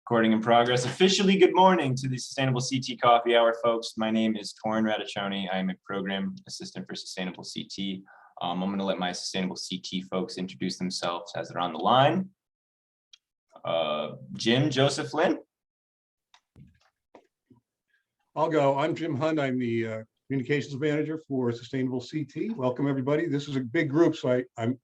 Recording in progress. Officially, good morning to the Sustainable CT Coffee Hour, folks. My name is Torin Radiccioni. I'm a program assistant for Sustainable CT. I'm going to let my Sustainable CT folks introduce themselves as they're on the line. Jim, Joseph, Lynn. I'll go. I'm Jim Hunt. I'm the communications manager for Sustainable CT. Welcome, everybody. This is a big group, so I'm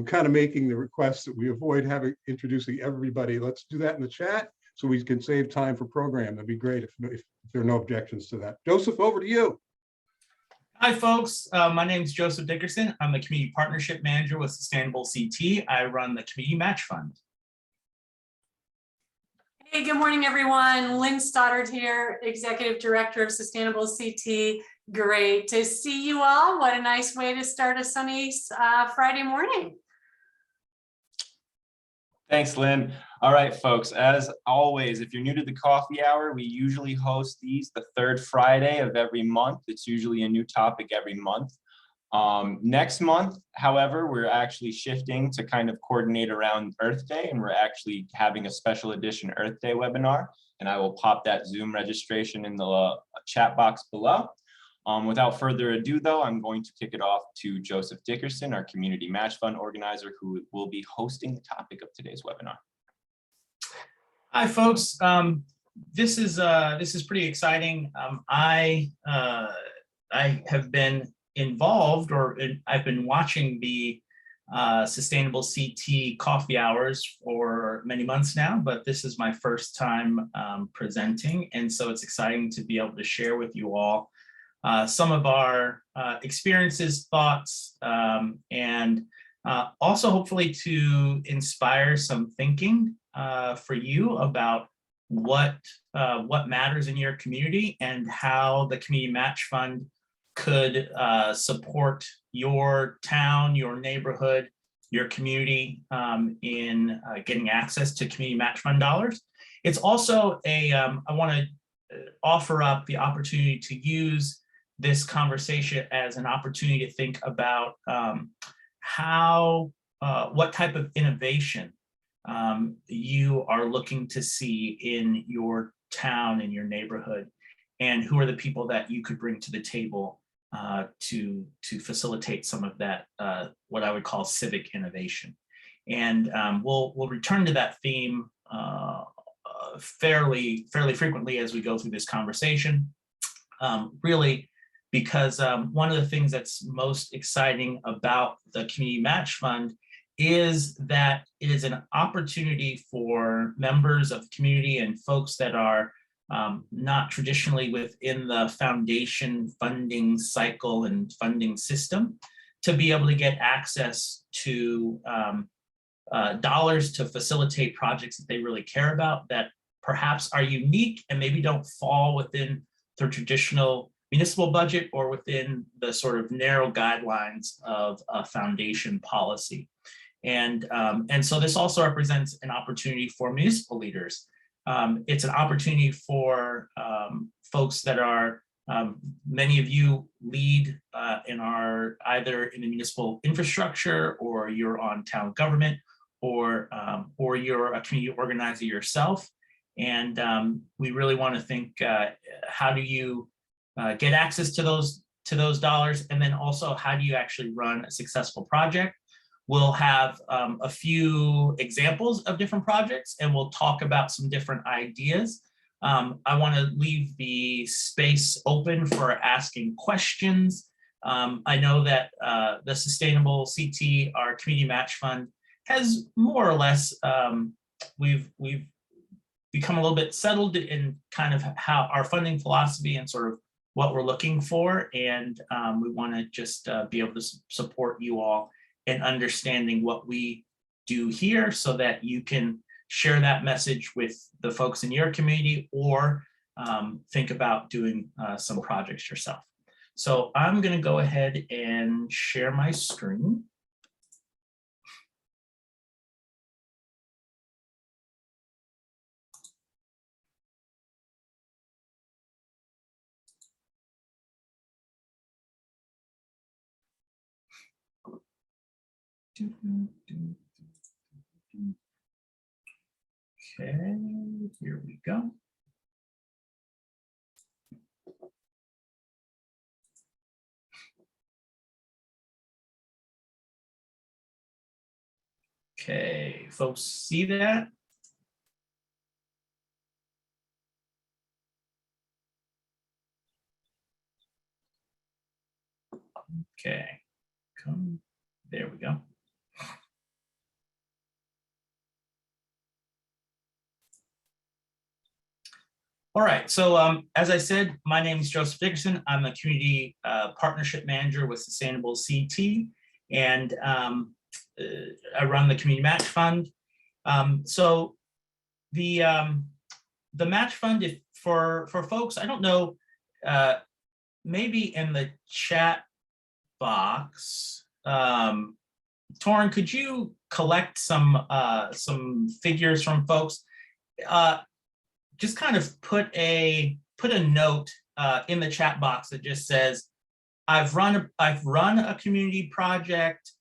kind of making the request that we avoid introducing everybody. Let's do that in the chat so we can save time for program. That'd be great if there are no objections to that. Joseph, over to you. Hi, folks. My name is Joseph Dickerson. I'm the Community Partnership Manager with Sustainable CT. I run the Community Match Fund. Hey, good morning, everyone. Lynn Stoddard here, Executive Director of Sustainable CT. Great to see you all. What a nice way to start a sunny Friday morning. Thanks, Lynn. All right, folks, as always, if you're new to the coffee hour, we usually host these the third Friday of every month. It's usually a new topic every month. Next month, however, we're actually shifting to kind of coordinate around Earth Day, and we're actually having a special edition Earth Day webinar, and I will pop that Zoom registration in the chat box below. Without further ado, though, I'm going to kick it off to Joseph Dickerson, our Community Match Fund organizer, who will be hosting the topic of today's webinar. Hi, folks. This is pretty exciting. I have been involved, I've been watching the Sustainable CT coffee hours for many months now, but this is my first time presenting, and so it's exciting to be able to share with you all some of our experiences, thoughts, and also hopefully to inspire some thinking for you about what matters in your community and how the Community Match Fund could support your town, your neighborhood, your community in getting access to Community Match Fund dollars. It's also I want to offer up the opportunity to use this conversation as an opportunity to think about what type of innovation you are looking to see in your town, in your neighborhood, and who are the people that you could bring to the table to facilitate some of that, what I would call civic innovation. And we'll return to that theme fairly frequently as we go through this conversation, really because one of the things that's most exciting about the Community Match Fund is that it is an opportunity for members of the community and folks that are not traditionally within the foundation funding cycle and funding system to be able to get access to dollars to facilitate projects that they really care about, that perhaps are unique and maybe don't fall within the traditional municipal budget or within the sort of narrow guidelines of a foundation policy. And so this also represents an opportunity for municipal leaders. It's an opportunity for folks that are, many of you lead and are either in the municipal infrastructure, or you're on town government, or you're a community organizer yourself. And we really want to think, how do you get access to those dollars? And then also, how do you actually run a successful project? We'll have a few examples of different projects, and we'll talk about some different ideas. I want to leave the space open for asking questions. I know that the Sustainable CT, our Community Match Fund, has more or less, we've become a little bit settled in kind of how our funding philosophy and sort of what we're looking for. And we want to just be able to support you all in understanding what we do here, so that you can share that message with the folks in your community, or think about doing some projects yourself. So I'm going to go ahead and share my screen. Okay, Here we go. Okay, folks, see that? Okay, come, there we go. All right, so as I said, my name is Joseph Dickerson. I'm a community partnership manager with Sustainable CT, and I run the Community Match Fund. So the match fund, if for folks, I don't know, maybe in the chat box, Torrin, could you collect some figures from folks? Just kind of put a note in the chat box that just says, I've run a community project.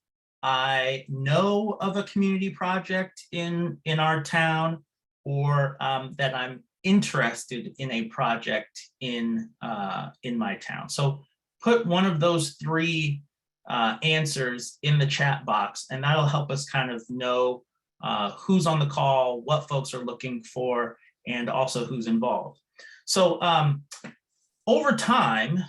I know of a community project in our town, or that I'm interested in a project in my town. So put one of those three answers in the chat box, and that'll help us kind of know who's on the call, what folks are looking for, and also who's involved. So over time,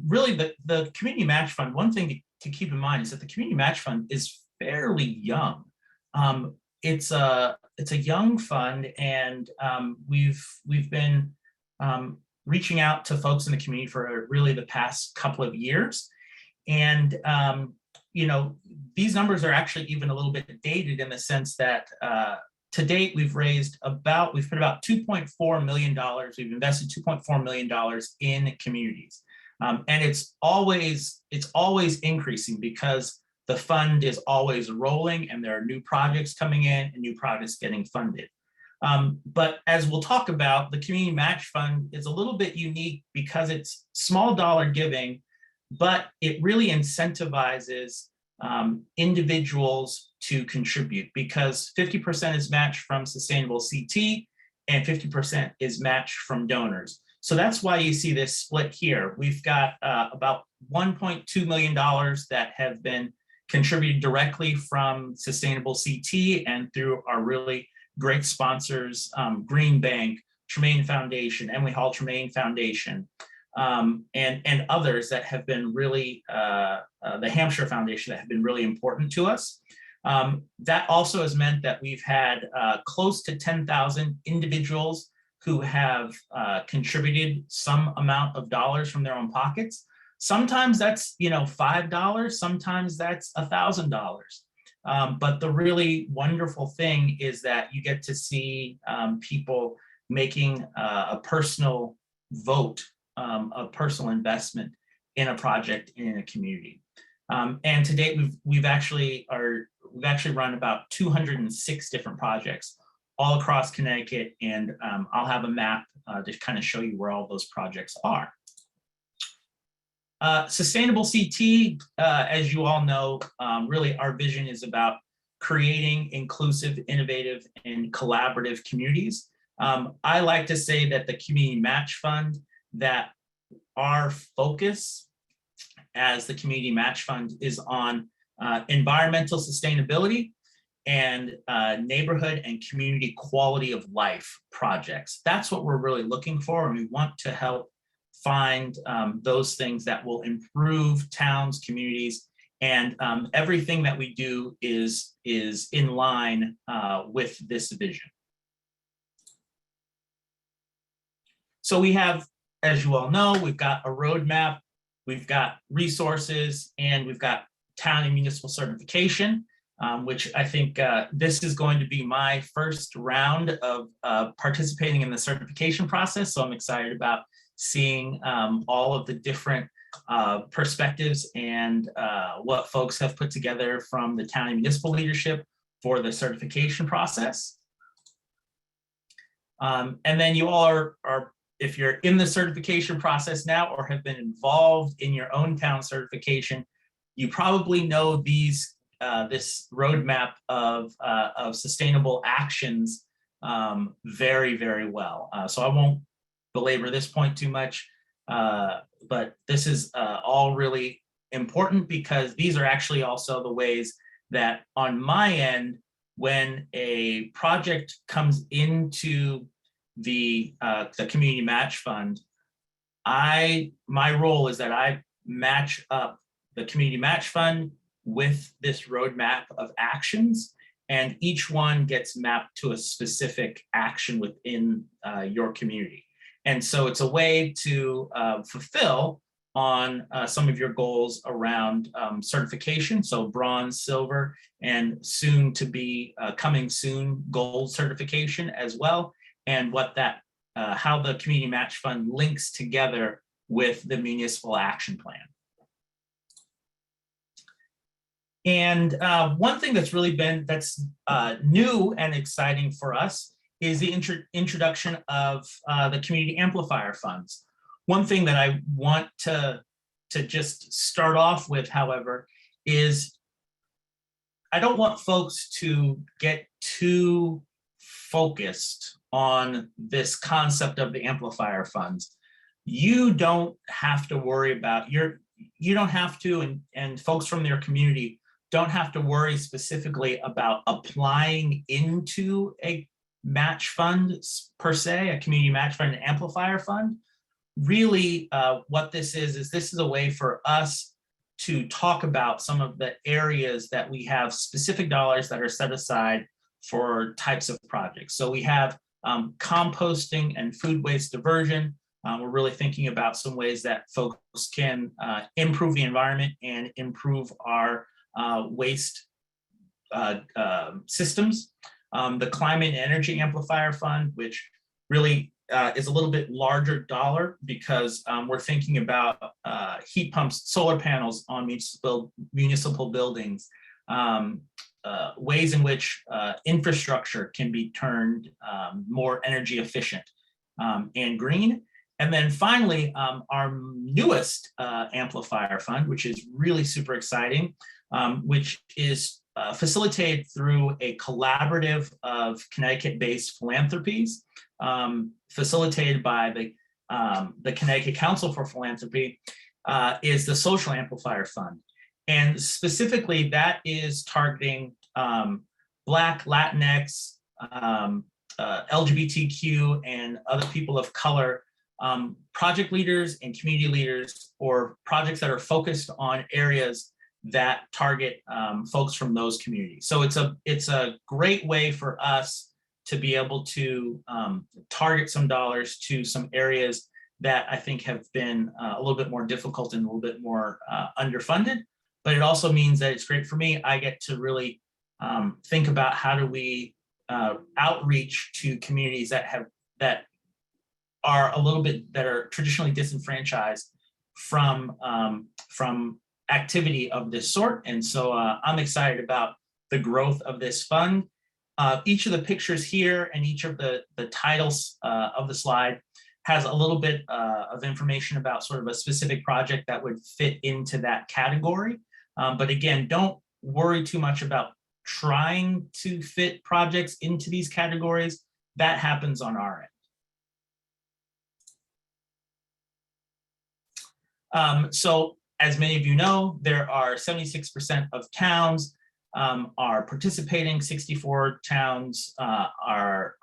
really the Community Match Fund, one thing to keep in mind is that the Community Match Fund is fairly young. It's a young fund, and we've been reaching out to folks in the community for really the past couple of years. And you know, these numbers are actually even a little bit dated in the sense that to date, we've put about $2.4 million. We've invested $2.4 million in communities. And it's always increasing because the fund is always rolling and there are new projects coming in and new projects getting funded. But as we'll talk about, the Community Match Fund is a little bit unique because it's small dollar giving, but it really incentivizes individuals to contribute, because 50% is matched from Sustainable CT and 50% is matched from donors. So that's why you see this split here. We've got about $1.2 million that have been contributed directly from Sustainable CT and through our really great sponsors, Green Bank, Tremaine Foundation, Emily Hall Tremaine Foundation, and others that have been really, the Hampshire Foundation, that have been really important to us. That also has meant that we've had close to 10,000 individuals who have contributed some amount of dollars from their own pockets. Sometimes that's, you know, $5, sometimes that's $1,000. But the really wonderful thing is that you get to see people making a personal vote, a personal investment in a project in a community. And to date, we've actually run about 206 different projects all across Connecticut, and I'll have a map to kind of show you where all those projects are. Sustainable CT, as you all know, really our vision is about creating inclusive, innovative, and collaborative communities. I like to say that the Community Match Fund, that our focus as the Community Match Fund is on environmental sustainability and neighborhood and community quality of life projects. That's what we're really looking for, and we want to help find those things that will improve towns, communities, and everything that we do is in line with this vision. So we have, as you all know, we've got a roadmap, we've got resources, and we've got town and municipal certification, which I think this is going to be my first round of participating in the certification process. So I'm excited about seeing all of the different perspectives and what folks have put together from the town and municipal leadership for the certification process. And then you all are, if you're in the certification process now or have been involved in your own town certification, you probably know these this roadmap of sustainable actions very, very well. So I won't belabor this point too much, but this is all really important because these are actually also the ways that on my end, when a project comes into the community match fund, my role is that I match up the community match fund with this roadmap of actions, and each one gets mapped to a specific action within your community. And so it's a way to fulfill on some of your goals around certification, so bronze, silver, and soon to be coming soon gold certification as well, and what that how the community match fund links together with the municipal action plan. And one thing that's really been new and exciting for us is the introduction of the community amplifier funds. One thing that I want to just start off with, however, is I don't want folks to get too focused on this concept of the amplifier funds. You don't have to worry about you don't have to, and folks from their community don't have to worry specifically about applying into a match fund per se, a community match fund, an amplifier fund. Really, what this is a way for us to talk about some of the areas that we have specific dollars that are set aside for types of projects. So we have composting and food waste diversion. We're really thinking about some ways that folks can improve the environment and improve our waste systems. The Climate and Energy Amplifier Fund, which really is a little bit larger dollar because we're thinking about heat pumps, solar panels on municipal buildings, ways in which infrastructure can be turned more energy efficient and green. And then finally, our newest amplifier fund, which is really super exciting, which is facilitated through a collaborative of Connecticut-based philanthropies, facilitated by the Connecticut Council for Philanthropy, is the Social Amplifier Fund. And specifically, that is targeting Black, Latinx, LGBTQ, and other people of color, project leaders and community leaders, or projects that are focused on areas that target folks from those communities. So it's a great way for us to be able to target some dollars to some areas that I think have been a little bit more difficult and a little bit more underfunded. But it also means that it's great for me. I get to really think about how do we outreach to communities that are a little bit, that are traditionally disenfranchised from activity of this sort. And so I'm excited about the growth of this fund. Each of the pictures here and each of the titles of the slide has a little bit of information about sort of a specific project that would fit into that category. But again, don't worry too much about trying to fit projects into these categories. That happens on our end. So as many of you know, there are 76% of towns are participating, 64 towns are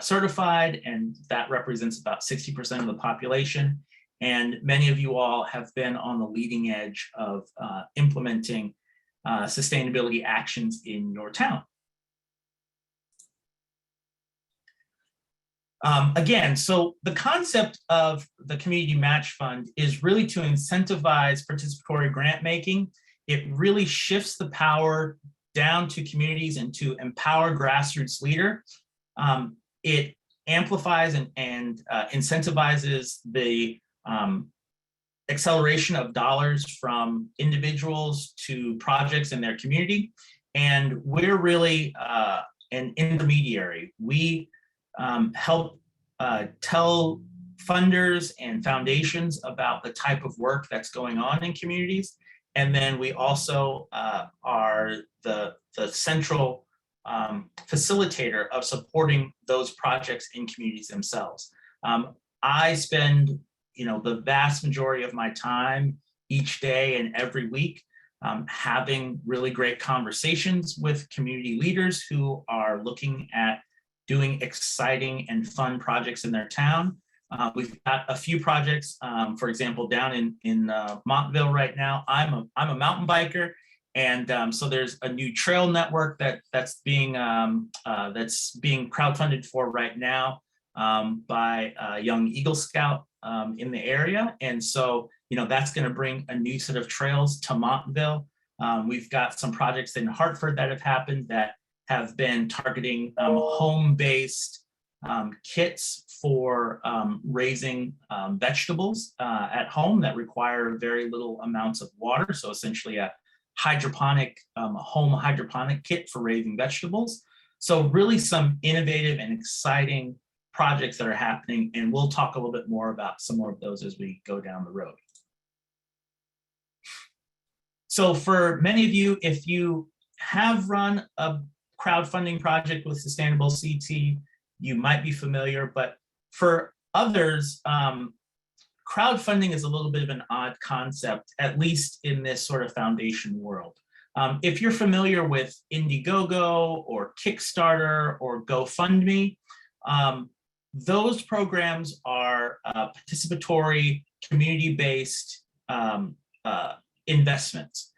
certified, and that represents about 60% of the population. And many of you all have been on the leading edge of implementing sustainability actions in your town. Again, so the concept of the Community Match Fund is really to incentivize participatory grant making. It really shifts the power down to communities and to empower grassroots leaders. It amplifies and incentivizes the acceleration of dollars from individuals to projects in their community. And we're really an intermediary. We help tell funders and foundations about the type of work that's going on in communities. And then we also are the central facilitator of supporting those projects in communities themselves. I spend, the vast majority of my time each day and every week having really great conversations with community leaders who are looking at doing exciting and fun projects in their town. We've got a few projects, for example, down in Montville right now. I'm a mountain biker, and so there's a new trail network that's being crowdfunded for right now by a young Eagle Scout in the area, and so that's going to bring a new set of trails to Montville. We've got some projects in Hartford that have happened that have been targeting home-based kits for raising vegetables at home that require very little amounts of water. So essentially a hydroponic, home hydroponic kit for raising vegetables. So really some innovative and exciting projects that are happening. And we'll talk a little bit more about some more of those as we go down the road. So for many of you, if you have run a crowdfunding project with Sustainable CT, you might be familiar, but for others, crowdfunding is a little bit of an odd concept, at least in this sort of foundation world. If you're familiar with Indiegogo or Kickstarter or GoFundMe, those programs are participatory, community-based investments.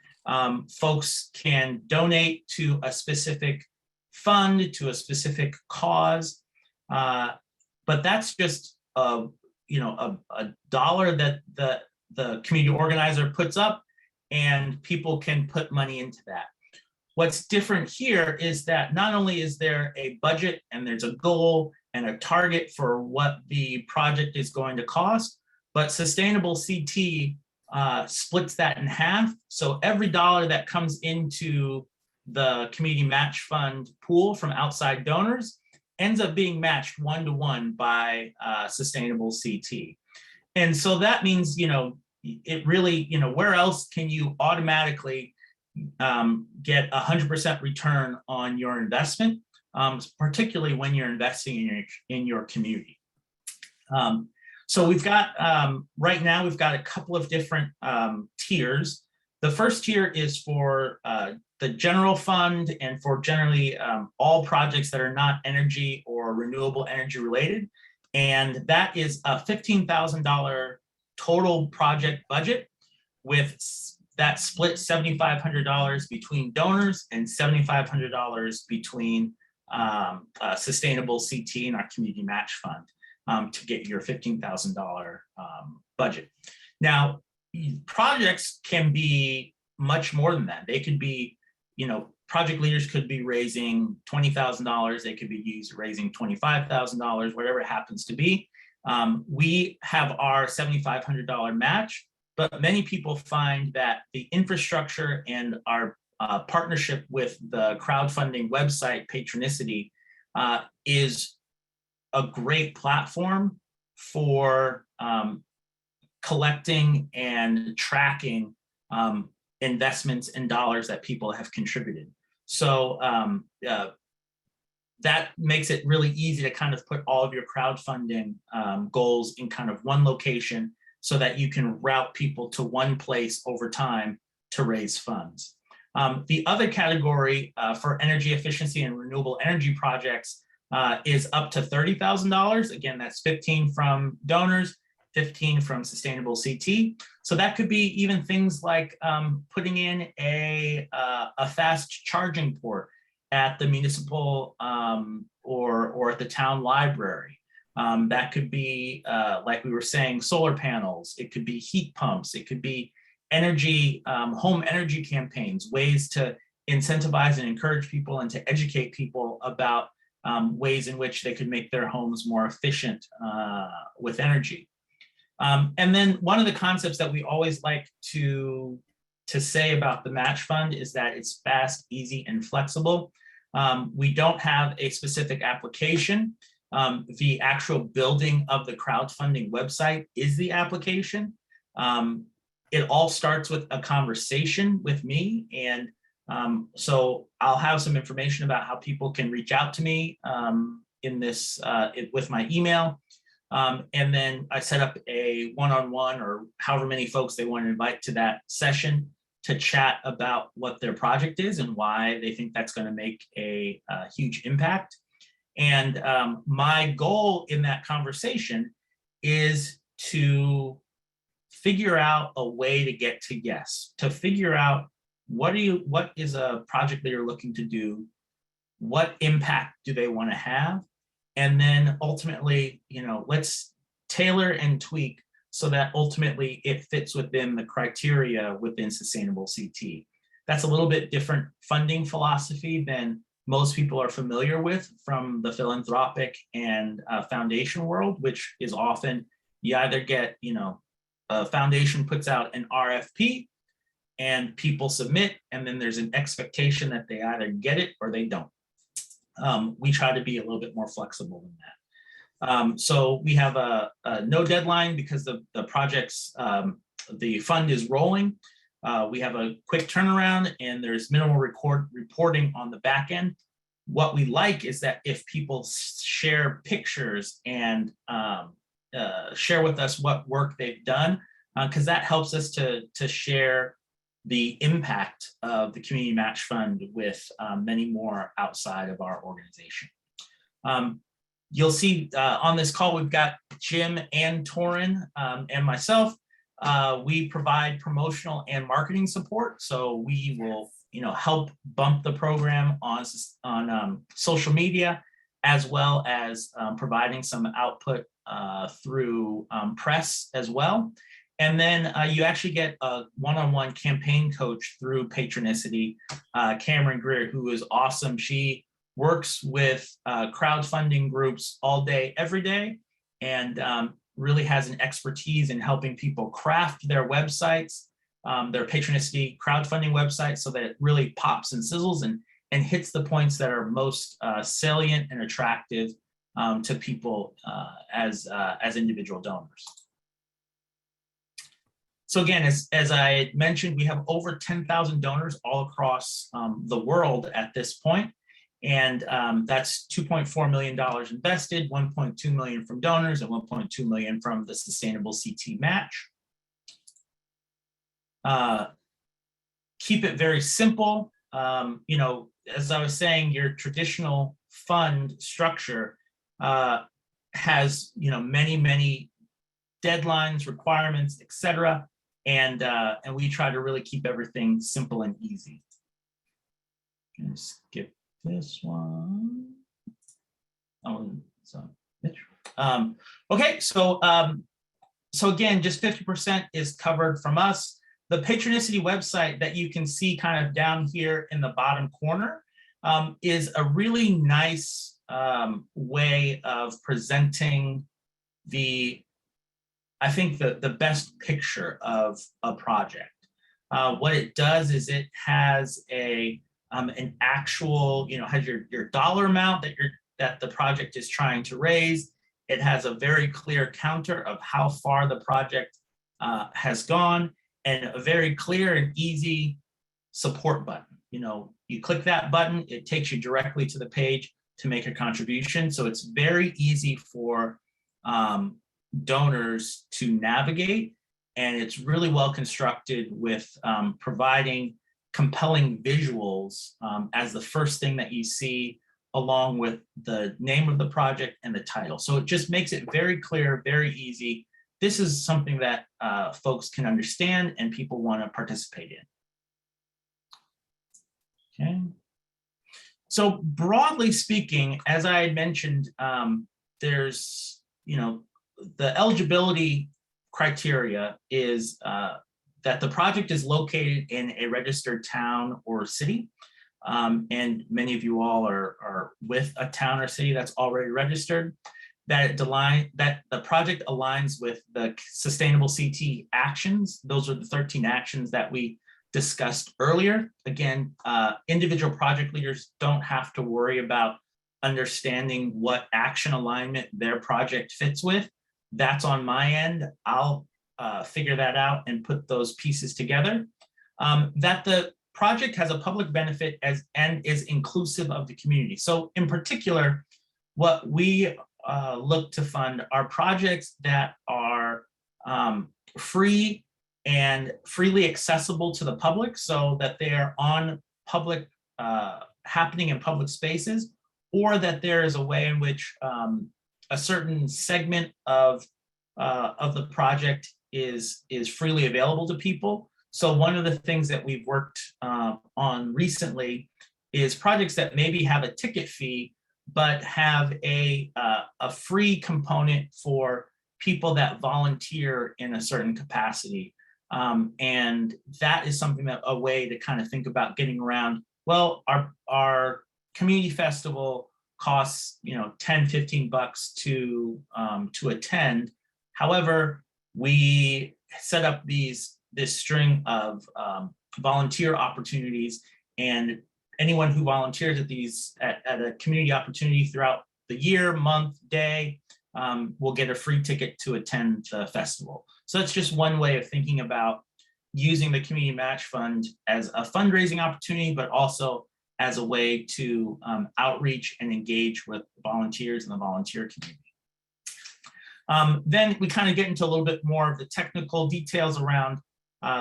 Folks can donate to a specific fund, to a specific cause, but that's just a dollar that the community organizer puts up, and people can put money into that. What's different here is that not only is there a budget and there's a goal and a target for what the project is going to cost, but Sustainable CT splits that in half. So every dollar that comes into the community match fund pool from outside donors ends up being matched one-to-one by Sustainable CT. And so that means, it really, where else can you automatically get 100% return on your investment, particularly when you're investing in your community. So we've got, right now, we've got a couple of different tiers. The first tier is for the general fund and for generally all projects that are not energy or renewable energy related. And that is a $15,000 total project budget, with that split $7,500 between donors and $7,500 between Sustainable CT and our community match fund. To get your $15,000 budget. Now, projects can be much more than that. They could be, project leaders could be raising $20,000. They could be raising $25,000, whatever it happens to be. We have our $7,500 match, but many people find that the infrastructure and our partnership with the crowdfunding website, Patronicity, is a great platform for collecting and tracking investments and dollars that people have contributed. So that makes it really easy to kind of put all of your crowdfunding goals in kind of one location so that you can route people to one place over time to raise funds. The other category for energy efficiency and renewable energy projects is up to $30,000. Again, that's 15 from donors, 15 from Sustainable CT. So that could be even things like putting in a fast charging port at the municipal or at the town library. That could be, like we were saying, solar panels. It could be heat pumps. It could be energy, home energy campaigns, ways to incentivize and encourage people and to educate people about ways in which they could make their homes more efficient with energy. And then one of the concepts that we always like to say about the match fund is that it's fast, easy, and flexible. We don't have a specific application. The actual building of the crowdfunding website is the application. It all starts with a conversation with me, and So I'll have some information about how people can reach out to me in this with my email. And then I set up a one-on-one or however many folks they want to invite to that session to chat about what their project is and why they think that's going to make a huge impact. And my goal in that conversation is to figure out a way to get to yes, to figure out what is a project that you're looking to do, what impact do they want to have, and then ultimately, let's tailor and tweak so that ultimately it fits within the criteria within Sustainable CT. That's a little bit different funding philosophy than most people are familiar with from the philanthropic and foundation world, which is often you either get, a foundation puts out an RFP and people submit, and then there's an expectation that they either get it or they don't. We try to be a little bit more flexible than that. So we have a no deadline because the project's, the fund is rolling. We have a quick turnaround and there's minimal reporting on the back end. What we like is that if people share pictures and share with us what work they've done, because that helps us to share the impact of the Community Match Fund with many more outside of our organization. You'll see on this call, we've got Jim and Torin and myself. We provide promotional and marketing support. So we will, help bump the program on social media, as well as providing some output through press as well. And then you actually get a one-on-one campaign coach through Patronicity, Cameron Greer, who is awesome. She works with crowdfunding groups all day, every day, and really has an expertise in helping people craft their websites, their Patronicity crowdfunding website, so that it really pops and sizzles and hits the points that are most salient and attractive to people as individual donors. So again, as I mentioned, we have over 10,000 donors all across the world at this point. And that's $2.4 million invested, 1.2 million from donors and 1.2 million from the Sustainable CT match. Keep it very simple. As I was saying, your traditional fund structure has many deadlines, requirements, etc. And we try to really keep everything simple and easy. I'm gonna skip this one. Oh, so okay, so again, just 50% is covered from us. The Patronicity website that you can see kind of down here in the bottom corner is a really nice way of presenting I think the best picture of a project. What it does is it has an actual, has your dollar amount that the project is trying to raise. It has a very clear counter of how far the project has gone, and a very clear and easy support button. You click that button, it takes you directly to the page to make a contribution. So it's very easy for donors to navigate, and it's really well constructed with providing compelling visuals as the first thing that you see, along with the name of the project and the title. So it just makes it very clear, very easy. This is something that folks can understand and people want to participate in. Okay. So broadly speaking, as I had mentioned, there's, the eligibility criteria is that the project is located in a registered town or city. And many of you all are with a town or city that's already registered. That the project aligns with the Sustainable CT actions. Those are the 13 actions that we discussed earlier. Again, individual project leaders don't have to worry about understanding what action alignment their project fits with. That's on my end. I'll figure that out and put those pieces together. That the project has a public benefit and is inclusive of the community. So in particular, what we look to fund are projects that are free and freely accessible to the public, so that they are on public, happening in public spaces, or that there is a way in which a certain segment of the project is freely available to people. So one of the things that we've worked on recently is projects that maybe have a ticket fee, but have a free component for people that volunteer in a certain capacity. And that is something that a way to kind of think about getting around, well, our community festival costs, you know, 10, 15 bucks to attend. However, we set up this string of volunteer opportunities, and anyone who volunteers at these at a community opportunity throughout the year, month, day, will get a free ticket to attend the festival. So that's just one way of thinking about using the community match fund as a fundraising opportunity, but also as a way to outreach and engage with volunteers in the volunteer community. Then we kind of get into a little bit more of the technical details around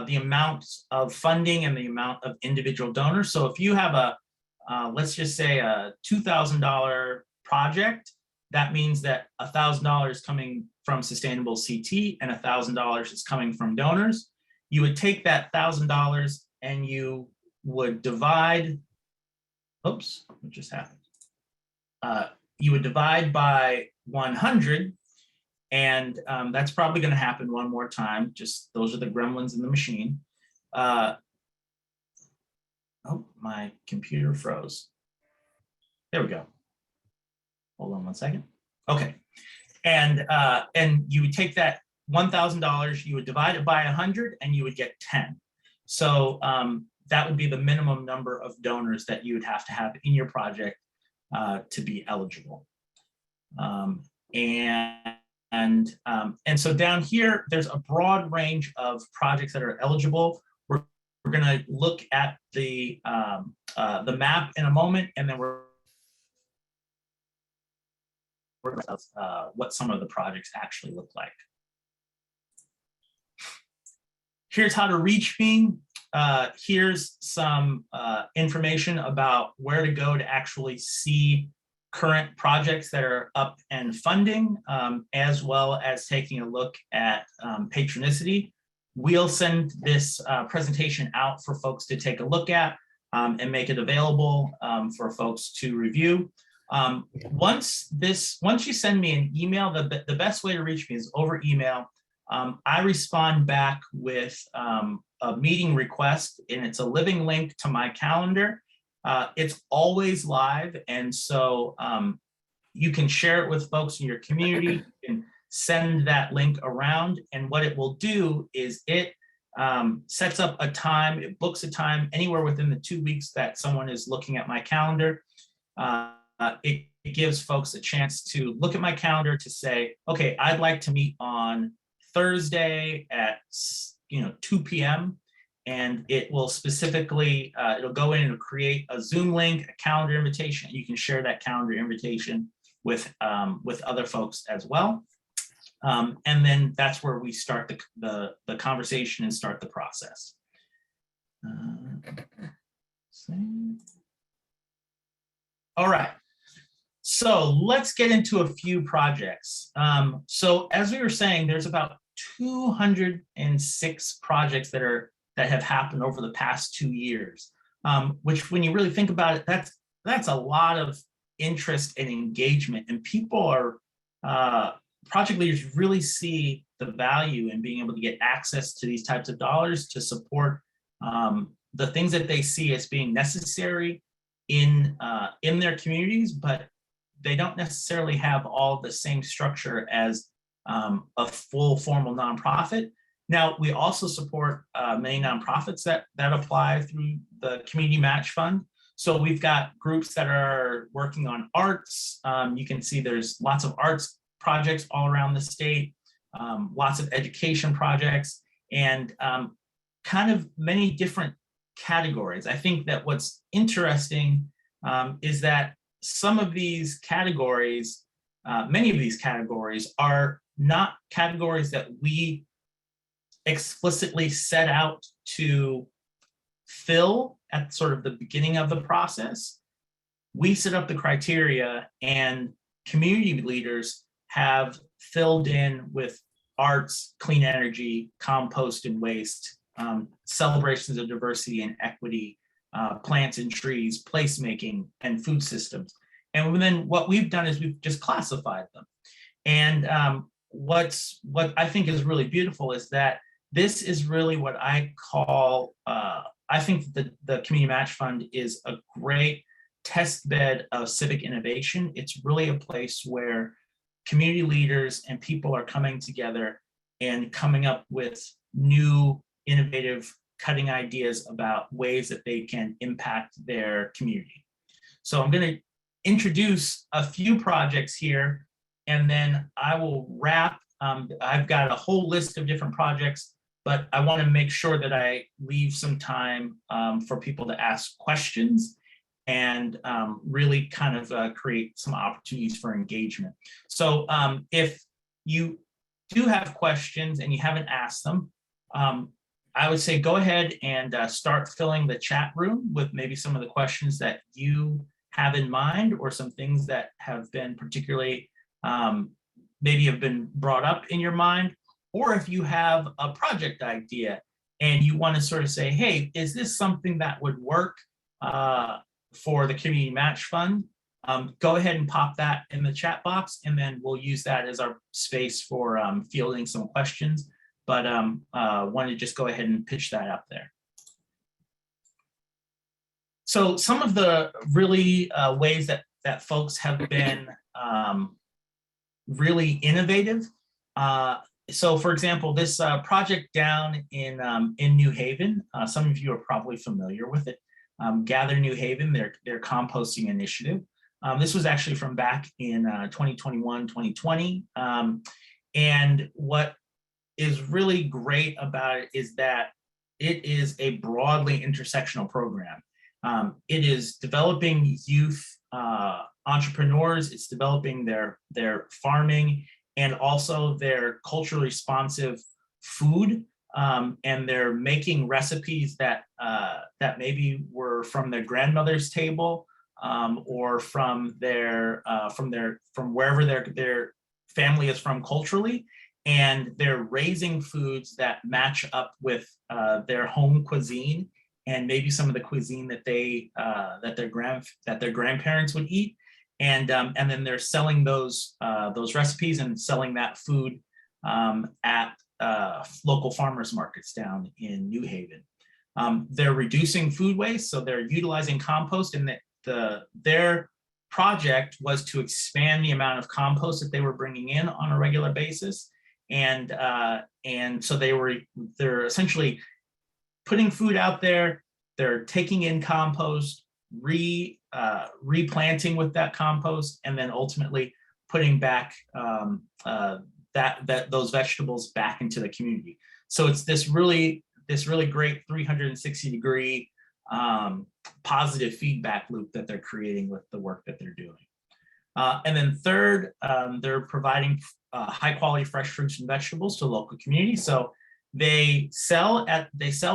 the amount of funding and the amount of individual donors. So if you have a, let's just say a $2,000 project, that means that $1,000 is coming from Sustainable CT and $1,000 is coming from donors. You would take that $1,000 and you would divide, oops, what just happened? You would divide by 100, and that's probably going to happen one more time. Just those are the gremlins in the machine. Oh, my computer froze. There we go. Hold on one second. Okay, and you would take that $1,000, you would divide it by 100, and you would get 10. So that would be the minimum number of donors that you would have to have in your project to be eligible. And so down here, there's a broad range of projects that are eligible. We're going to look at the map in a moment, and then we're what some of the projects actually look like. Here's how to reach me. Here's some information about where to go to actually see current projects that are up and funding, as well as taking a look at Patronicity. We'll send this presentation out for folks to take a look at and make it available for folks to review. Once you send me an email, the best way to reach me is over email. I respond back with a meeting request, and it's a living link to my calendar. It's always live, and so you can share it with folks in your community. You can send that link around, and what it will do is it sets up a time, it books a time anywhere within the 2 weeks that someone is looking at my calendar. It gives folks a chance to look at my calendar to say, okay, I'd like to meet on Thursday at 2 p.m. and it will specifically, it'll go in and create a Zoom link, a calendar invitation. You can share that calendar invitation with other folks as well. And then that's where we start the conversation and start the process. All right. So let's get into a few projects. So as we were saying, there's about 206 projects that have happened over the past 2 years, which when you really think about it, that's a lot of interest and engagement, and people are, project leaders really see the value in being able to get access to these types of dollars to support the things that they see as being necessary in their communities, but they don't necessarily have all the same structure as a full formal nonprofit. Now, we also support many nonprofits that apply through the Community Match Fund. So we've got groups that are working on arts. You can see there's lots of arts projects all around the state, lots of education projects, and kind of many different categories. I think that what's interesting is that some of these categories, many of these categories are not categories that we explicitly set out to fill at sort of the beginning of the process. We set up the criteria and community leaders have filled in with arts, clean energy, compost and waste, celebrations of diversity and equity, plants and trees, placemaking, and food systems. And then what we've done is we've just classified them. And what I think is really beautiful is that this is really what I call, I think that the Community Match Fund is a great test bed of civic innovation. It's really a place where community leaders and people are coming together and coming up with new, innovative, cutting ideas about ways that they can impact their community. So I'm going to introduce a few projects here, and then I will wrap. I've got a whole list of different projects, but I want to make sure that I leave some time for people to ask questions and really kind of create some opportunities for engagement. So if you do have questions and you haven't asked them, I would say go ahead and start filling the chat room with maybe some of the questions that you have in mind, or some things that have been particularly, maybe have been brought up in your mind. Or if you have a project idea and you want to sort of say, hey, is this something that would work for the Community Match Fund? Go ahead and pop that in the chat box, and then we'll use that as our space for fielding some questions. But wanted to just go ahead and pitch that up there. So some of the really ways that folks have been really innovative. So for example, this project down in New Haven, some of you are probably familiar with it. Gather New Haven, their composting initiative. This was actually from back in 2021, 2020. And what is really great about it is that it is a broadly intersectional program. It is developing youth entrepreneurs, it's developing their farming, and also their culturally responsive food. And they're making recipes that that maybe were from their grandmother's table, or from wherever their family is from culturally, and they're raising foods that match up with their home cuisine and maybe some of the cuisine that that their grandparents would eat, and then they're selling those recipes and selling that food at local farmers markets down in New Haven. They're reducing food waste, so they're utilizing compost, and their project was to expand the amount of compost that they were bringing in on a regular basis, and so they're essentially putting food out there. They're taking in compost, replanting with that compost, and then ultimately putting back those vegetables back into the community. So it's this really great 360-degree positive feedback loop that they're creating with the work that they're doing. And then third, they're providing high quality fresh fruits and vegetables to local communities. So they sell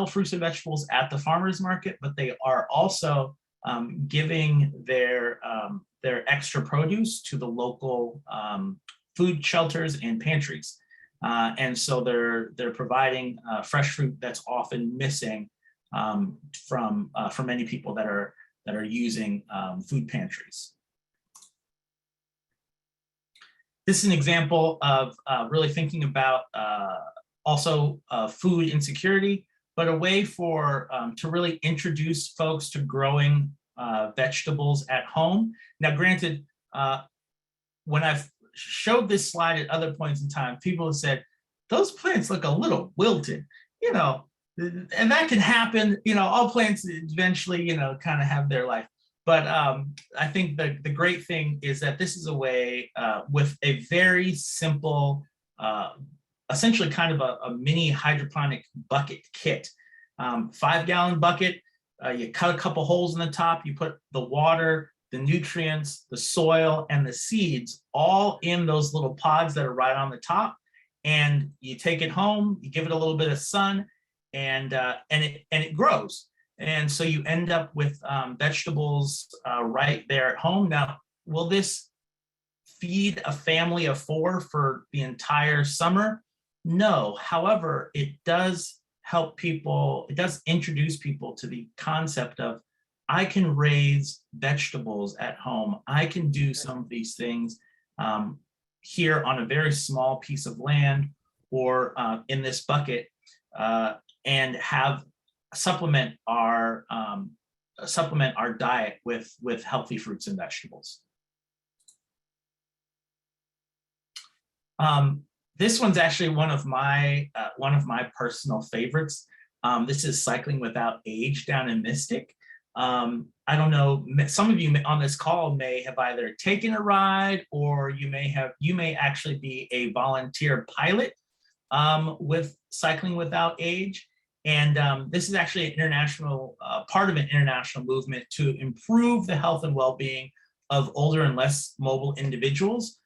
fruits and vegetables at the farmers market, but they are also giving their extra produce to the local food shelters and pantries. And so they're providing fresh fruit that's often missing from many people that are using food pantries. This is an example of really thinking about also food insecurity, but a way to really introduce folks to growing vegetables at home. Now, granted, when I've showed this slide at other points in time, people have said, those plants look a little wilted, and that can happen. All plants eventually, kind of have their life. But I think the great thing is that this is a way with a very simple, essentially kind of a mini hydroponic bucket kit, 5-gallon bucket. you cut a couple holes in the top, you put the water, the nutrients, the soil, and the seeds all in those little pods that are right on the top. And you take it home, you give it a little bit of sun, and it grows. And so you end up with vegetables right there at home. Now, will this feed a family of 4 for the entire summer? No. However, it does help people, it does introduce people to the concept of, I can raise vegetables at home. I can do some of these things here on a very small piece of land, or in this bucket, and have supplement our diet with healthy fruits and vegetables. This one's actually one of my personal favorites. This is Cycling Without Age down in Mystic. I don't know, some of you on this call may have either taken a ride, or you may actually be a volunteer pilot with Cycling Without Age. And this is actually an international, part of an international movement to improve the health and well-being of older and less mobile individuals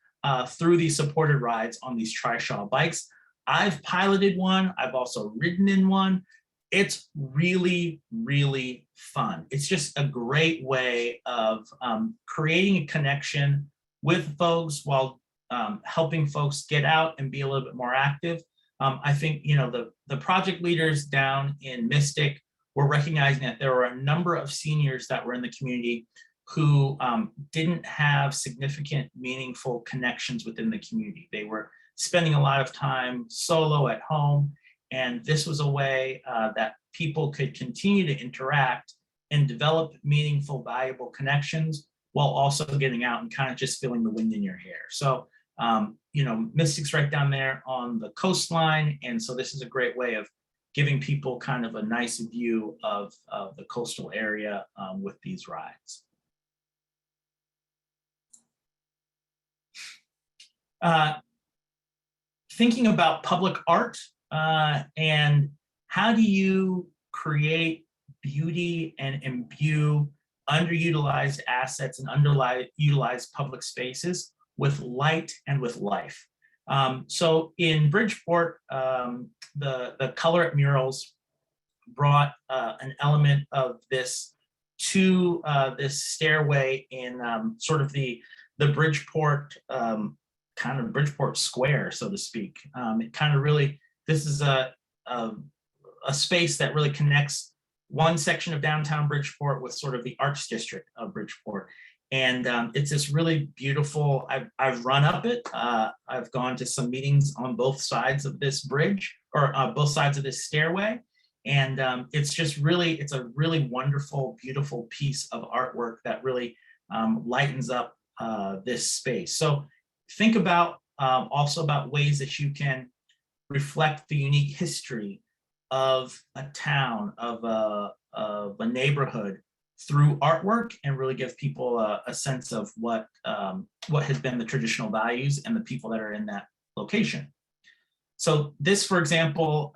through these supported rides on these trishaw bikes. I've piloted one. I've also ridden in one. It's really, really fun. It's just a great way of creating a connection with folks while helping folks get out and be a little bit more active. I think, you know, the project leaders down in Mystic were recognizing that there were a number of seniors that were in the community who didn't have significant, meaningful connections within the community. They were spending a lot of time solo at home. And this was a way that people could continue to interact and develop meaningful, valuable connections while also getting out and kind of just feeling the wind in your hair. So, you know, Mystic's right down there on the coastline. And so this is a great way of giving people kind of a nice view of the coastal area with these rides. Thinking about public art, and how do you create beauty and imbue underutilized assets and underutilized public spaces with light and with life? So in Bridgeport, the Color at Murals brought an element of this to this stairway in sort of the Bridgeport, kind of Bridgeport Square, so to speak. It kind of really, this is a space that really connects one section of downtown Bridgeport with sort of the arts district of Bridgeport. And it's this really beautiful, I've run up it. I've gone to some meetings on both sides of this bridge, or both sides of this stairway. And it's just really, it's a really wonderful, beautiful piece of artwork that really lightens up this space. So think about also about ways that you can reflect the unique history of a town, of a neighborhood through artwork, and really give people a sense of what has been the traditional values and the people that are in that location. So this, for example,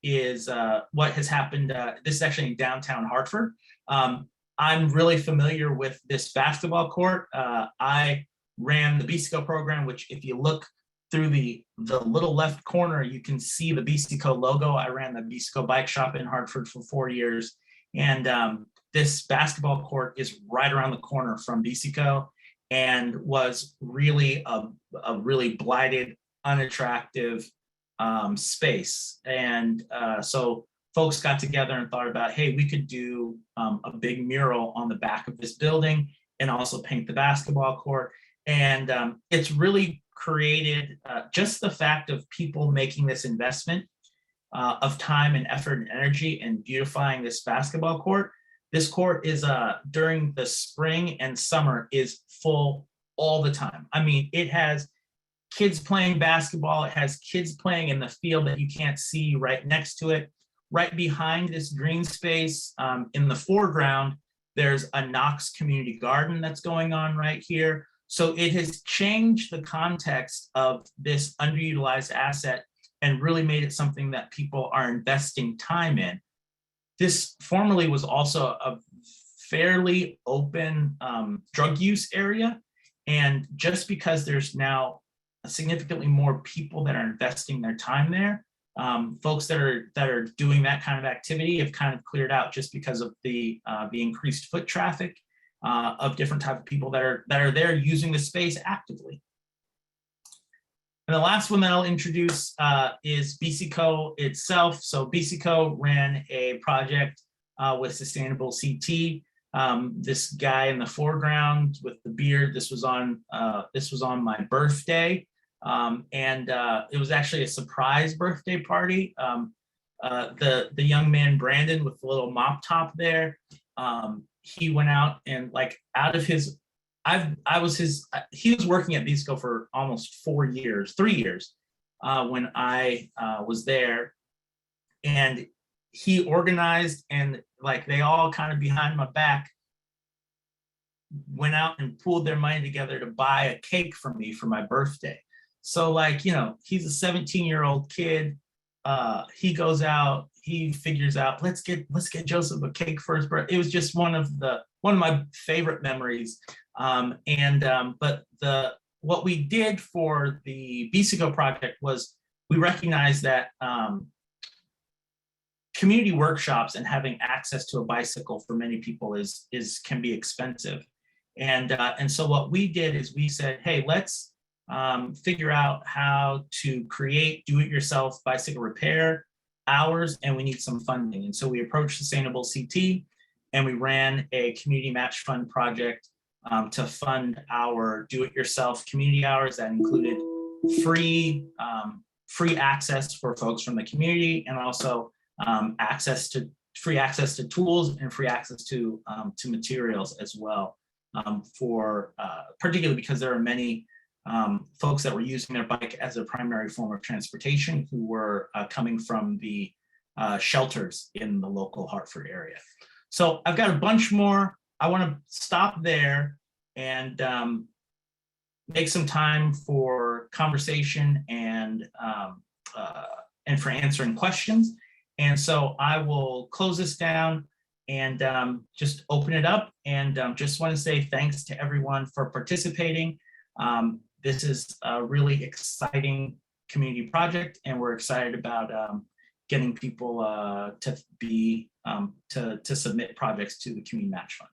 is what has happened. This is actually in downtown Hartford. I'm really familiar with this basketball court. I ran the BCCO program, which if you look through the little left corner, you can see the BCCO logo. I ran the BCCO bike shop in Hartford for 4 years. And this basketball court is right around the corner from BCCO, and was really a really blighted, unattractive space. And so folks got together and thought about, hey, we could do a big mural on the back of this building and also paint the basketball court. And it's really created just the fact of people making this investment of time and effort and energy and beautifying this basketball court. This court is during the spring and summer is full all the time. I mean, it has kids playing basketball. It has kids playing in the field that you can't see right next to it. Right behind this green space in the foreground, there's a Knox community garden that's going on right here. So it has changed the context of this underutilized asset and really made it something that people are investing time in. this formerly was also a fairly open drug use area. And just because there's now significantly more people that are investing their time there, folks that are doing that kind of activity have kind of cleared out just because of the increased foot traffic of different type of people that are there using the space actively. And the last one that I'll introduce is BCCO itself. So BCCO ran a project with Sustainable CT. This guy in the foreground with the beard, this was on my birthday. And it was actually a surprise birthday party. The young man, Brandon, with the little mop top there, he went out and like out of his, he was working at BCCO for almost 3 years when I was there. And he organized, and like they all kind of behind my back went out and pooled their money together to buy a cake for me for my birthday. So like, you know, he's a 17-year-old kid. He goes out, he figures out, let's get Joseph a cake for his birthday. It was just one of my favorite memories. But what we did for the BCCO project was we recognized that community workshops and having access to a bicycle for many people can be expensive. And so what we did is we said, hey, let's figure out how to create do-it-yourself bicycle repair hours, and we need some funding. And so we approached Sustainable CT, and we ran a community match fund project to fund our do-it-yourself community hours that included free access for folks from the community, and also free access to tools and free access to materials as well. Particularly because there are many folks that were using their bike as a primary form of transportation who were coming from the shelters in the local Hartford area. So I've got a bunch more. I want to stop there and make some time for conversation and for answering questions. And so I will close this down and just open it up, and just want to say thanks to everyone for participating. This is a really exciting community project, and we're excited about getting people to submit projects to the Community Match Fund.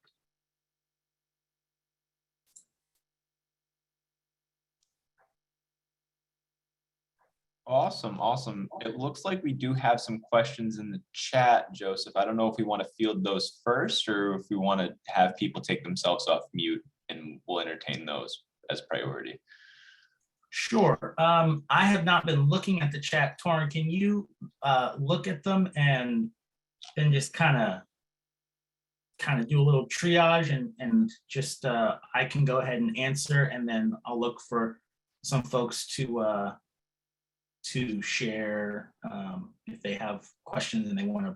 Awesome. It looks like we do have some questions in the chat, Joseph. I don't know if we want to field those first or if we want to have people take themselves off mute, and we'll entertain those as priority. Sure. I have not been looking at the chat. Torrin, can you look at them and then just kind of do a little triage and just I can go ahead and answer, and then I'll look for some folks to share if they have questions and they want to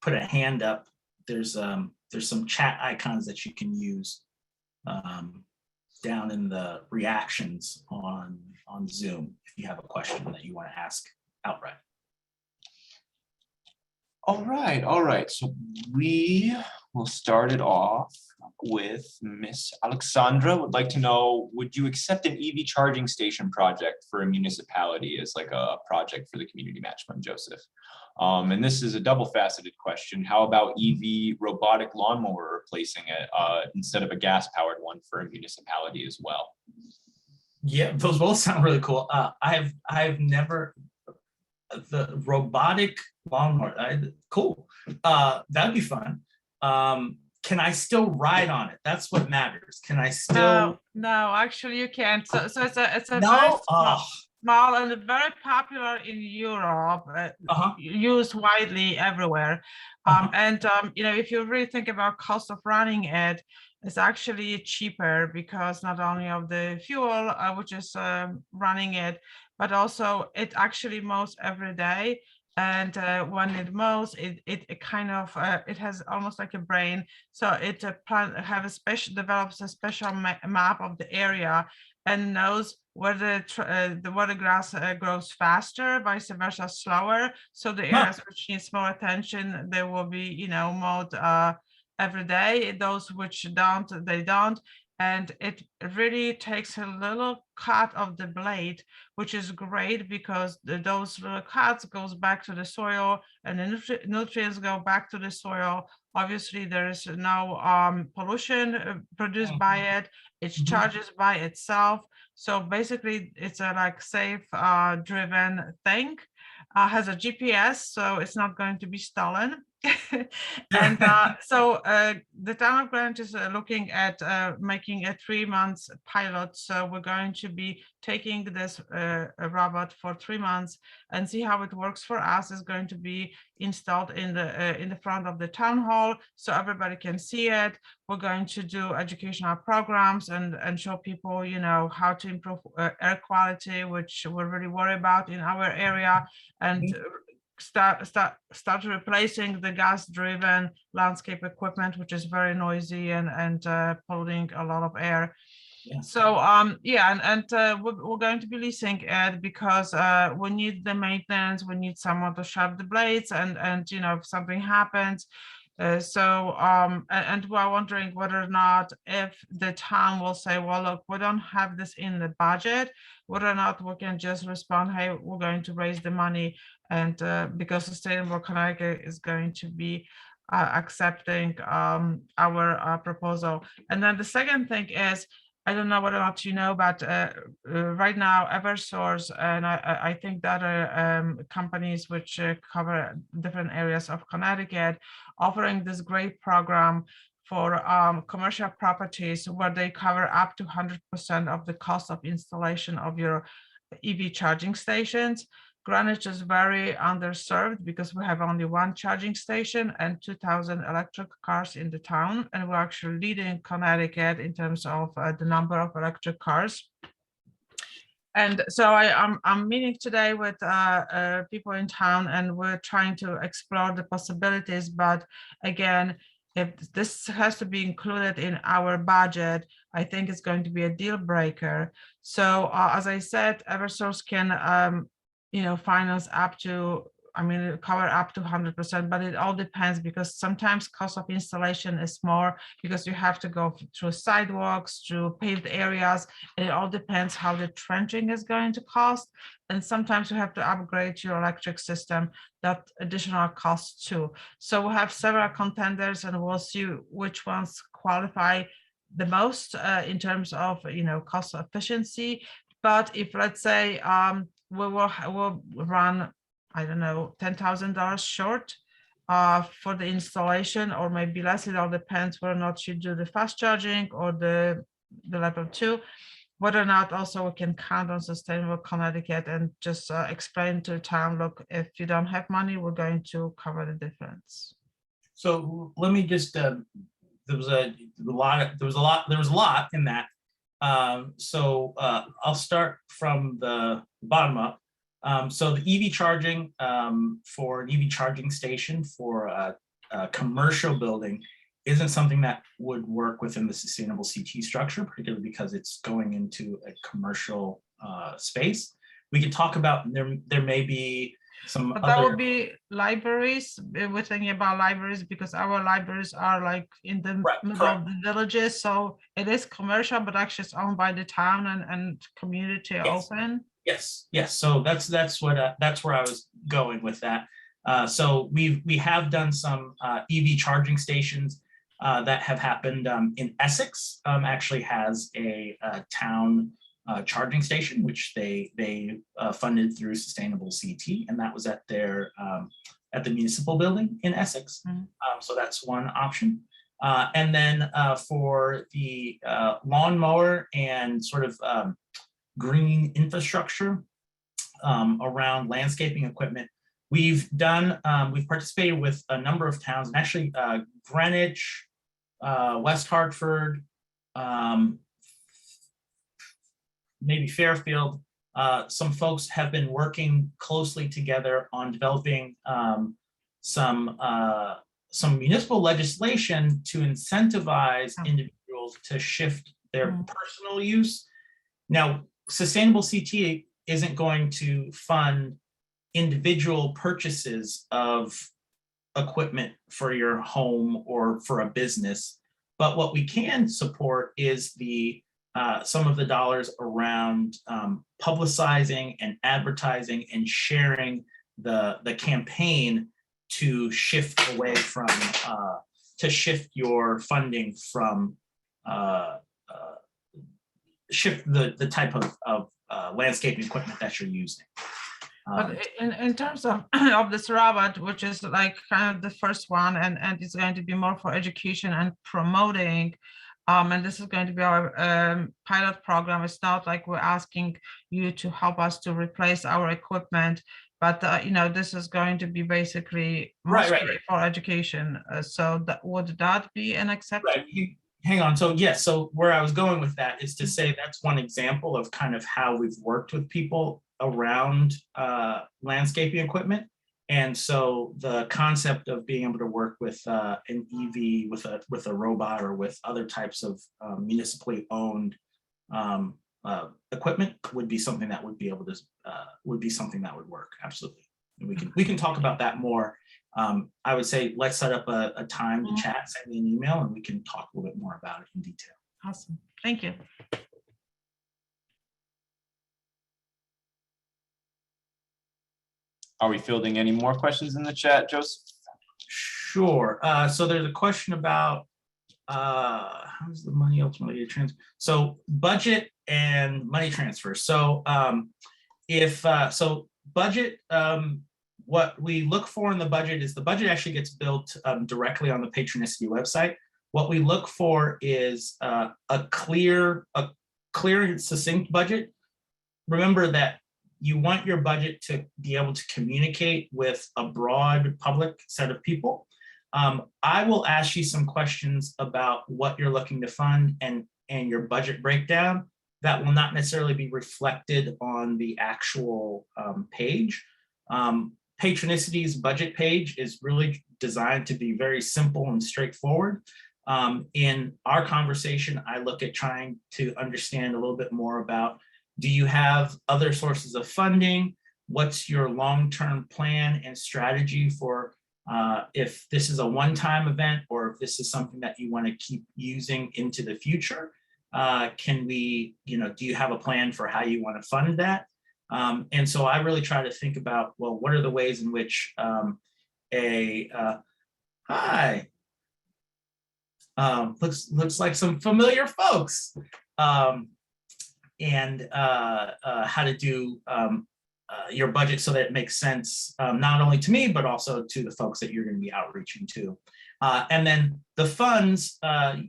put a hand up. There's some chat icons that you can use down in the reactions on Zoom if you have a question that you want to ask outright. All right. So we will start it off with Miss Alexandra. Would like to know, would you accept an EV charging station project for a municipality as like a project for the Community Match Fund, Joseph? And this is a double-faceted question. How about EV robotic lawnmower replacing it instead of a gas-powered one for a municipality as well? Yeah, those both sound really cool. I've never, the robotic lawnmower, cool. That'd be fun. Can I still ride on it? That's what matters. Can I still? No, actually you can't. So it's a No? very small and very popular in Europe, used widely everywhere. If you really think about cost of running it, it's actually cheaper because not only of the fuel, which is running it, but also it actually mows every day. And when it mows, it kind of it has almost like a brain. So it develops a special map of the area, and knows where where the grass grows faster, vice versa slower. So the areas which needs more attention, they will be, you know, mowed every day. Those which don't, they don't. And it really takes a little cut of the blade, which is great because those little cuts goes back to the soil, and the nutrients go back to the soil. Obviously, there is no pollution produced by it. It charges by itself. So basically, it's a like safe driven thing. Has a GPS, so it's not going to be stolen. And so the town of Greenwich is looking at making a 3 months pilot. So we're going to be taking this robot for 3 months and see how it works for us. It's going to be installed in the front of the town hall, so everybody can see it. We're going to do educational programs and show people, you know, how to improve air quality, which we're really worried about in our area, and start replacing the gas-driven landscape equipment, which is very noisy and polluting a lot of air. Yeah. So yeah, and we're going to be leasing it because we need the maintenance. We need someone to sharp the blades, and you know, if something happens. And we're wondering whether or not, if the town will say, well, look, we don't have this in the budget, whether or not we can just respond, hey, we're going to raise the money, and because Sustainable Connecticut is going to be accepting our proposal. And then the second thing is, I don't know whether or not you know, but right now Eversource and I think that companies which cover different areas of Connecticut offering this great program for commercial properties where they cover up to 100% of the cost of installation of your EV charging stations. Greenwich is very underserved because we have only 1 charging station and 2,000 electric cars in the town, and we're actually leading Connecticut in terms of the number of electric cars. And so I'm meeting today with people in town, and we're trying to explore the possibilities. But again, if this has to be included in our budget, I think it's going to be a deal breaker. So as I said, Eversource can you know, finance up to, I mean, cover up to 100%, but it all depends, because sometimes cost of installation is more because you have to go through sidewalks, through paved areas, and it all depends how the trenching is going to cost. And sometimes you have to upgrade your electric system, that additional cost too. So we'll have several contenders, and we'll see which ones qualify the most in terms of, you know, cost efficiency. But if, let's say, we'll run, I don't know, $10,000 short for the installation, or maybe less. It all depends whether or not you do the fast charging or the level 2, whether or not also we can count on Sustainable Connecticut and just explain to the town, look, if you don't have money, we're going to cover the difference. So let me just, there was a lot in that. So I'll start from the bottom up. So the EV charging for an EV charging station for a commercial building isn't something that would work within the Sustainable CT structure, particularly because it's going into a commercial space. We could talk about, there may be some but other... that would be libraries. We're thinking about libraries because our libraries are like in the middle of the villages, so it is commercial, but actually it's owned by the town and community open. Yes. So that's where I was going with that. So we have done some EV charging stations that have happened in Essex. Actually has a town charging station, which they funded through Sustainable CT, and that was at their at the municipal building in Essex. So that's one option. And then for the lawnmower and sort of green infrastructure around landscaping equipment, we've participated with a number of towns, and actually Greenwich, West Hartford, maybe Fairfield. Some folks have been working closely together on developing some municipal legislation to incentivize individuals to shift their personal use Now, Sustainable CT isn't going to fund individual purchases of equipment for your home or for a business, but what we can support is the some of the dollars around publicizing and advertising and sharing the campaign to shift away from to shift your funding from shift the type of landscaping equipment that you're using. But in terms of of this robot, which is like kind of the first one, and it's going to be more for education and promoting, and this is going to be our pilot program. It's not like we're asking you to help us to replace our equipment, but you know, this is going to be basically mostly for education. So that, would that be an exception? Right. Hang on. So yes, so where I was going with that is to say that's one example of kind of how we've worked with people around landscaping equipment. And so the concept of being able to work with an EV, with a robot, or with other types of municipally owned equipment would be something that would be able to something that would work. Absolutely. And we can talk about that more. I would say let's set up a time to chat, send me an email, and we can talk a little bit more about it in detail. Awesome. Thank you. Are we fielding any more questions in the chat, Joseph? Sure. So there's a question about how's the money ultimately transfer? So budget and money transfer. So budget, what we look for in the budget is the budget actually gets built directly on the Patronicity website. What we look for is a clear and succinct budget. Remember that you want your budget to be able to communicate with a broad public set of people. I will ask you some questions about what you're looking to fund and your budget breakdown that will not necessarily be reflected on the actual page. Patronicity's budget page is really designed to be very simple and straightforward. In our conversation, I look at trying to understand a little bit more about, do you have other sources of funding? What's your long-term plan and strategy for if this is a one-time event, or if this is something that you want to keep using into the future? Can we, do you have a plan for how you want to fund that? And so I really try to think about, well, what are the ways in which looks like some familiar folks, and how to do your budget so that it makes sense, not only to me, but also to the folks that you're going to be outreaching to. And then the funds,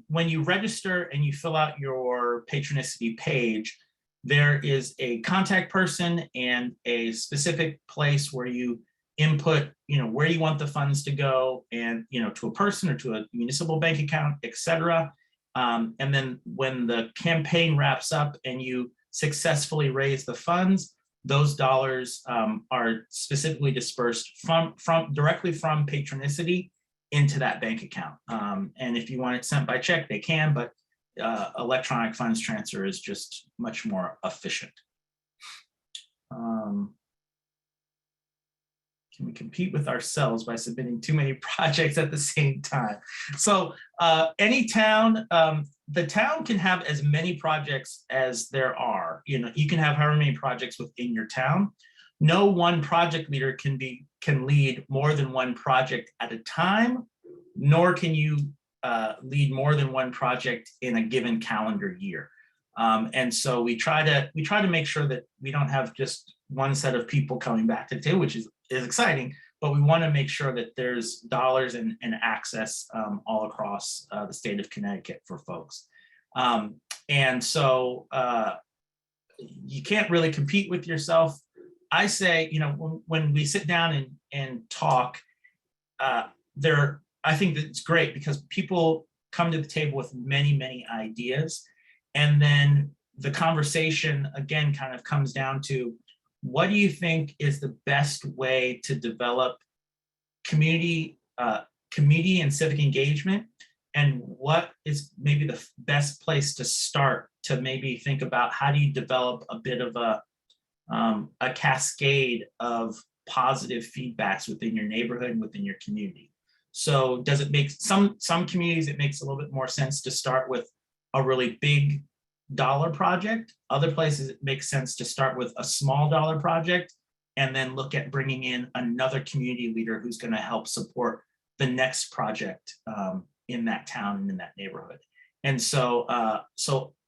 when you register and you fill out your Patronicity page, there is a contact person and a specific place where you input, where you want the funds to go, and, to a person or to a municipal bank account, et cetera. And then when the campaign wraps up and you successfully raise the funds, those dollars are specifically dispersed directly from Patronicity into that bank account. And if you want it sent by check, they can, but electronic funds transfer is just much more efficient. Can we compete with ourselves by submitting too many projects at the same time? So any town, the town can have as many projects as there are. You can have however many projects within your town. No one project leader can lead more than one project at a time, nor can you lead more than one project in a given calendar year. And so we try to make sure that we don't have just one set of people coming back to the table, which is exciting, but we want to make sure that there's dollars and access all across the state of Connecticut for folks. And so you can't really compete with yourself. I say, when we sit down and talk, I think that it's great because people come to the table with many, many ideas. And then the conversation, again, kind of comes down to, what do you think is the best way to develop community and civic engagement? And what is maybe the best place to start to maybe think about how do you develop a bit of a cascade of positive feedbacks within your neighborhood and within your community. So does it make some communities, it makes a little bit more sense to start with a really big dollar project. Other places it makes sense to start with a small dollar project and then look at bringing in another community leader who's going to help support the next project in that town and in that neighborhood. And so,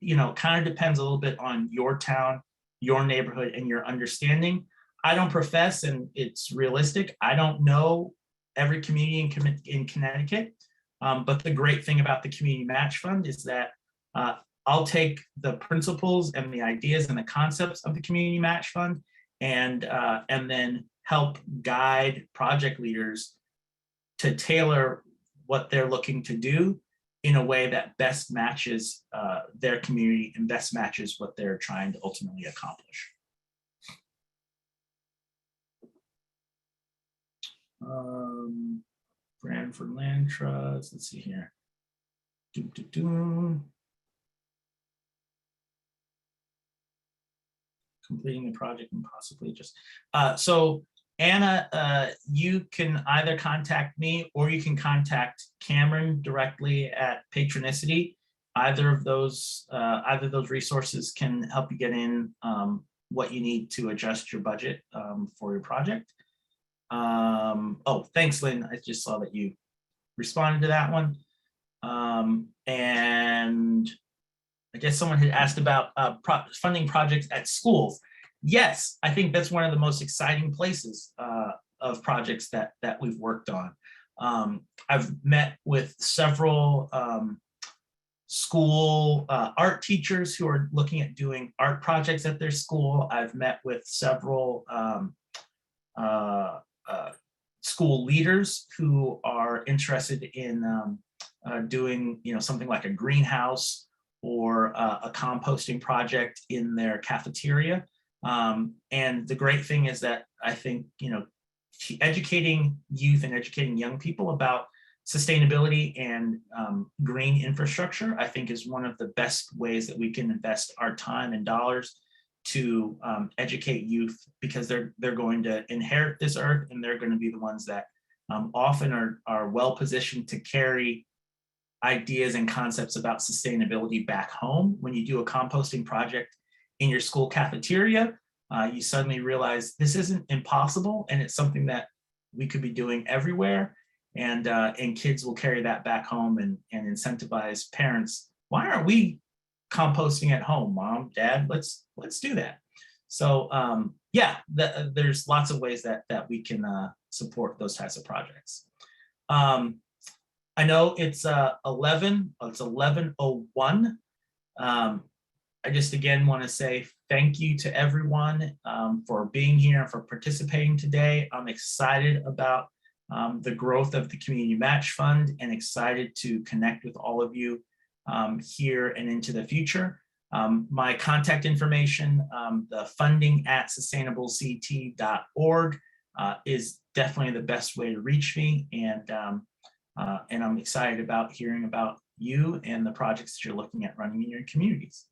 you know, kind of depends a little bit on your town, your neighborhood, and your understanding. I don't profess, and it's realistic, I don't know every community in Connecticut, but the great thing about the Community Match Fund is that I'll take the principles and the ideas and the concepts of the Community Match Fund and then help guide project leaders to tailor what they're looking to do in a way that best matches their community and best matches what they're trying to ultimately accomplish. Branford Land Trust, let's see here. Completing the project and possibly just, so Anna, you can either contact me or you can contact Cameron directly at Patronicity. Either of those resources can help you get in what you need to adjust your budget for your project. Oh, thanks, Lynn. I just saw that you responded to that one. And I guess someone had asked about funding projects at schools. Yes, I think that's one of the most exciting places of projects that we've worked on. I've met with several school art teachers who are looking at doing art projects at their school. I've met with several school leaders who are interested in doing, you know, something like a greenhouse or a composting project in their cafeteria. And the great thing is that I think, you know, educating youth and educating young people about sustainability and green infrastructure, I think is one of the best ways that we can invest our time and dollars to educate youth, because they're going to inherit this earth and they're going to be the ones that often are well positioned to carry ideas and concepts about sustainability back home. When you do a composting project in your school cafeteria, you suddenly realize this isn't impossible and it's something that we could be doing everywhere. And kids will carry that back home and incentivize parents. Why aren't we composting at home, Mom, Dad? Let's do that. So yeah, there's lots of ways that we can support those types of projects. I know it's 11:01. I just again want to say thank you to everyone for being here and for participating today. I'm excited about the growth of the Community Match Fund and excited to connect with all of you here and into the future. My contact information, the funding@sustainablect.org is definitely the best way to reach me. And I'm excited about hearing about you and the projects that you're looking at running in your communities.